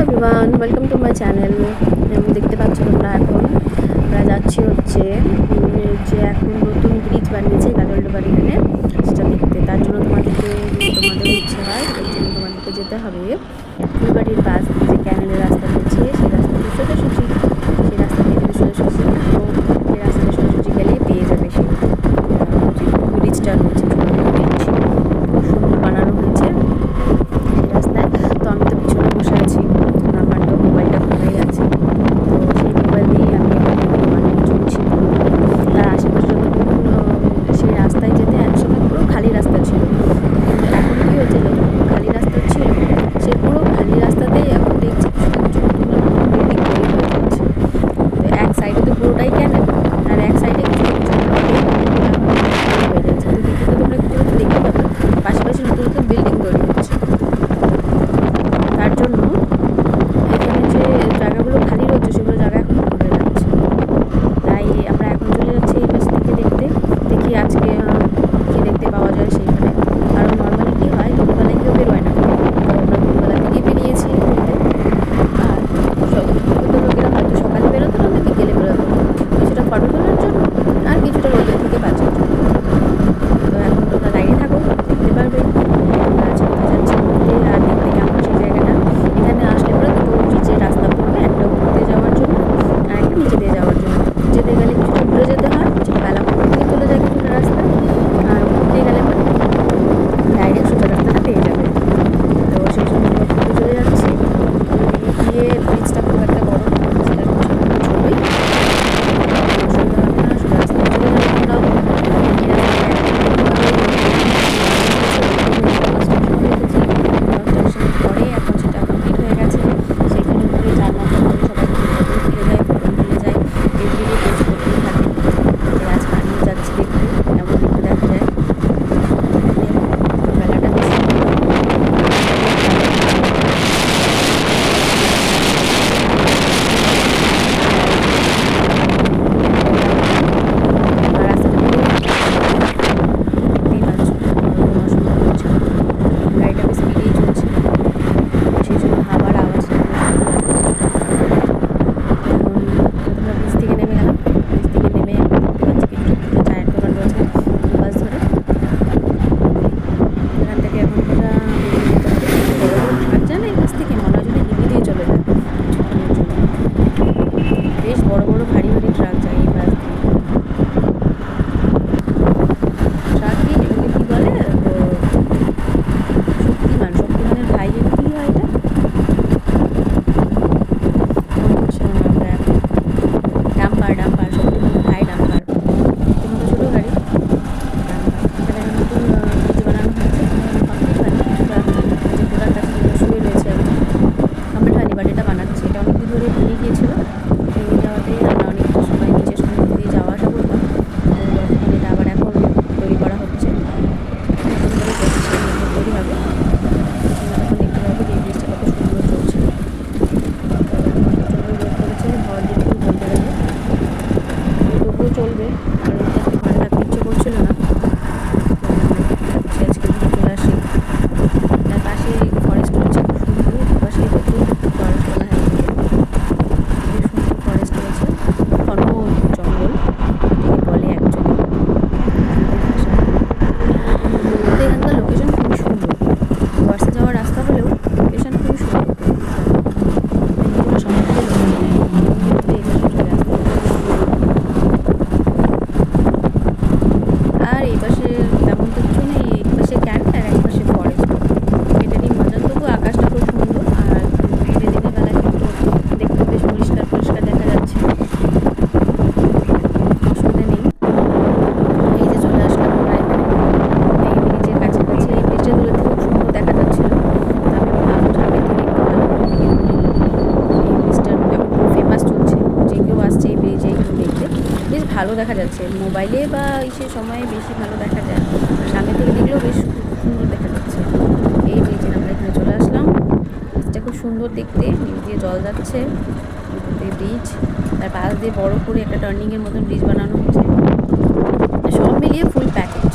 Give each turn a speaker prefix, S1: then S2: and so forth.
S1: Everyone, welcome to my channel. দেখতে পাচ্ছ তোমরা, এখন আমরা যাচ্ছি হচ্ছে যে এখন নতুন ব্রিজ বানিয়েছে গাজলডোবার এখানে, সেটা দেখতে। তার জন্য তোমাদের ইচ্ছে হয়, তার জন্য তোমাদেরকে যেতে হবে ফুলবাড়ির পাশ যে ক্যানেলের রাস্তা রয়েছে, সেই রাস্তা দিয়ে সোজাসুজি, সেই রাস্তা দিয়ে যদি সোজাসুজি থাকো, সেই রাস্তাটা সোজাসুজি গেলেই পেয়ে যাবে সেই যে ব্রিজটা রয়েছে, ব্রিজ খুব সুন্দর বানানো হয়েছে সেই রাস্তায়। তো আমি তো পিছনে বসে আছি, আমার তো মোবাইলটা খোলাই আছে, তো সেই মোবাইল দিয়েই আমি ভিডিও বানিয়ে চলছি। তার আশেপাশে যতটুকু সেই রাস্তায় যেতে একসময় পুরো খালি রাস্তা ছিল, কিন্তু এখন কী হয়েছে, যতটুকু খালি রাস্তা ছিল সে পুরো খালি রাস্তাতেই এখন দেখছি কিছু কিছু নতুন নতুন বিল্ডিং তৈরি হয়ে যাচ্ছে। তো এক সাইডে তো পুরোটাই ক্যানেল, আর এক সাইডে কিছু কিছু তৈরি হয়ে যাচ্ছে। তো দেখে তো তোমরা কিছু কিছু দেখতে পাবে পাশাপাশি নতুন নতুন বিল্ডিং তৈরি হচ্ছে। তার জন্য এখানে যে জায়গাগুলো খালি রয়েছে সেগুলো জায়গা এখন ভরে যাচ্ছে। তাই আমরা এখন চলে যাচ্ছি এই পাশ থেকে দেখতে, দেখি আজকে কী দেখতে পাওয়া যায় সেইখানে। কারণ নর্মালি কী হয়, দুপুরবেলায় কেউ বেরোয় না, তো আমরা দুপুরবেলা থেকেই বেরিয়েছি ঘুরতে। আর তো লোকেরা হয়তো সকালে বেরোতো, না বিকেলে বেরোতো, কিছুটা ফটো তোলার জন্য আর কিছুটা রোদের থেকে বাঁচার জন্য। তো এখন তোমরা দাঁড়িয়ে থাকো, দেখতে পারবে আমরা আজ কোথায় যাচ্ছি ঘুরতে আর দেখতে কেমন সেই জায়গাটা। এখানে আসলে পরে দুটো ব্রিজের রাস্তা পড়বে, একটা উপর দিয়ে যাওয়ার জন্য আর একটা নিচে দিয়ে যাওয়ার জন্য। যেতে গেলে কিছুটা ঘুরে যেতে হয়, যেটা বেলাপুকুর দিয়ে চলে যায় কিছুটা রাস্তা, আর উপর দিয়ে গেলে পরে ডাইরেক্ট সোজা রাস্তাটা পেয়ে যাবে। তো সেই জন্য আমরা ঘুরতে চলে যাচ্ছি। গিয়ে ব্রিজটা খুব একটা বড় না, সেটা ছোটোই, অসুবিধা হবে না, সোজা রাস্তায় চলে যাবে তোমরাও। এই রাস্তায় পরে এখন সেটা কমপ্লিট হয়ে গেছে, সেখানে ঘুরে 4 নম্বর করে সবাই ফিরে যায়, ফটো তুলে যায়, এভরিডে পোস্ট করতেই থাকে যে আজ আমিও যাচ্ছি দেখতে, কেমন দেখতে দেখা যায়। মেলাটা বেশ সুন্দর। আর রাস্তাটা দেখতেই পাচ্ছ কোনো অসুবিধা হচ্ছে না, গাড়িটা বেশ স্পিডেই চলছে, সেই জন্য হাওয়ার আওয়াজ। এখন আমরা ব্রিজ থেকে নেমে গেলাম, ব্রিজ থেকে নেমে এখন দেখতে পাচ্ছি কিছু চায়ের দোকান রয়েছে বাস ধরে। এখান থেকে এখন আমরা বেরিয়ে যেতে হবে। বড় বড় ট্রাক যায় না এই বাস থেকে, মনে হয় যেন হিন্দি দিয়ে চলে যায় কিছুক্ষণের জন্য। বেশ বড় বড় ভারী ভারী ট্রাক যায় এই বাস দিয়ে। ট্রাক দিয়ে এগুলোকে কী বলে, শক্তিমানের ভাই, কী হয় এটা আমরা এখন ডাম্পার শক্তিমানের ভাই ডাম্পার, রীতিমতো ছোটো গাড়ি ডাম্পার। এখানে নতুন ব্রিজ বানানো হয়েছে, কমপ্লিট হয়নি, কিছুটা যে প্রোডাক্ট আছে সেগুলো শুয়ে রয়েছে, এখন কমপ্লিট হয়নি, বাট এটা বানাচ্ছে। এটা অনেকদিন ধরে ভেঙে গিয়েছিল, ভেঙে যাওয়াতেই আমরা অনেক সময় নিচের সঙ্গে দিয়ে যাওয়া আসা করতাম। তো বর্তমানে এটা আবার এখন তৈরি করা হচ্ছে, নতুন করে করছে, নতুন তৈরি হবে। তোমরা তখন দেখতে পাবে যে এই ব্রিজটা কত সুন্দর চলছে। তো এখন প্রচণ্ড রোদ করেছে, ঝড় দিচ্ছে বলতে গেলে, তবুও চলবে, কারণ আজকে ঘরে থাকতে ইচ্ছে করছিল না। ভাবছি আজকে ঘুরে চলে আসি। তার পাশে ফরেস্ট রয়েছে খুব সুন্দর, পাশে প্রচুর ফরেস্ট বলা হয় এদিকে, খুব সুন্দর ফরেস্ট রয়েছে, ঘন জঙ্গল এটাকে বলে অ্যাকচুয়ালি আমাদের ভাষায়। তো এখানকার লোকেশন খুবই সুন্দর, বর্ষা যাওয়ার রাস্তা হলেও লোকেশন খুবই সুন্দর। পুরো সমুদ্রের লোকেশন, সমুদ্রে এই পাশে চলে আসতে। আর এই পাশে তেমন তো কিছু নেই, এক পাশে ক্যান্ট আর এক পাশে ফরেস্ট, এটারই মজা। তবু আকাশটা খুব সুন্দর, আর বাইরে দিনের বেলায় কিন্তু দেখতে বেশ পরিষ্কার পরিষ্কার দেখা যাচ্ছে, অসুবিধা নেই। এই যে চলে আসলাম আমরা এখানে এই ব্রিজের কাছাকাছি। এই ব্রিজটা দূরের থেকে খুব সুন্দর দেখা যাচ্ছিল, তো আমি ভাবলাম সামনে থেকে একটু ভালো করে ভিডিও করে নিই। এই ব্রিজটা এখন খুব ফেমাস চলছে, যে কেউ আসছে এই ব্রিজে একটু দেখতে, বেশ ভালো দেখা যাচ্ছে। মোবাইলে বা সে সময়ে বেশি ভালো দেখা যায়, আর সামনে থেকে দেখলেও বেশ সুন্দর দেখা যাচ্ছে। এই ব্রিজে আমরা এখানে চলে আসলাম, ব্রিজটা খুব সুন্দর দেখতে, নিচ দিয়ে জল যাচ্ছে, এই ব্রিজ তার পাশ দিয়ে বড় করে একটা টার্নিংয়ের মতন ব্রিজ বানানো হচ্ছে, সব মিলিয়ে ফুল প্যাকেজ।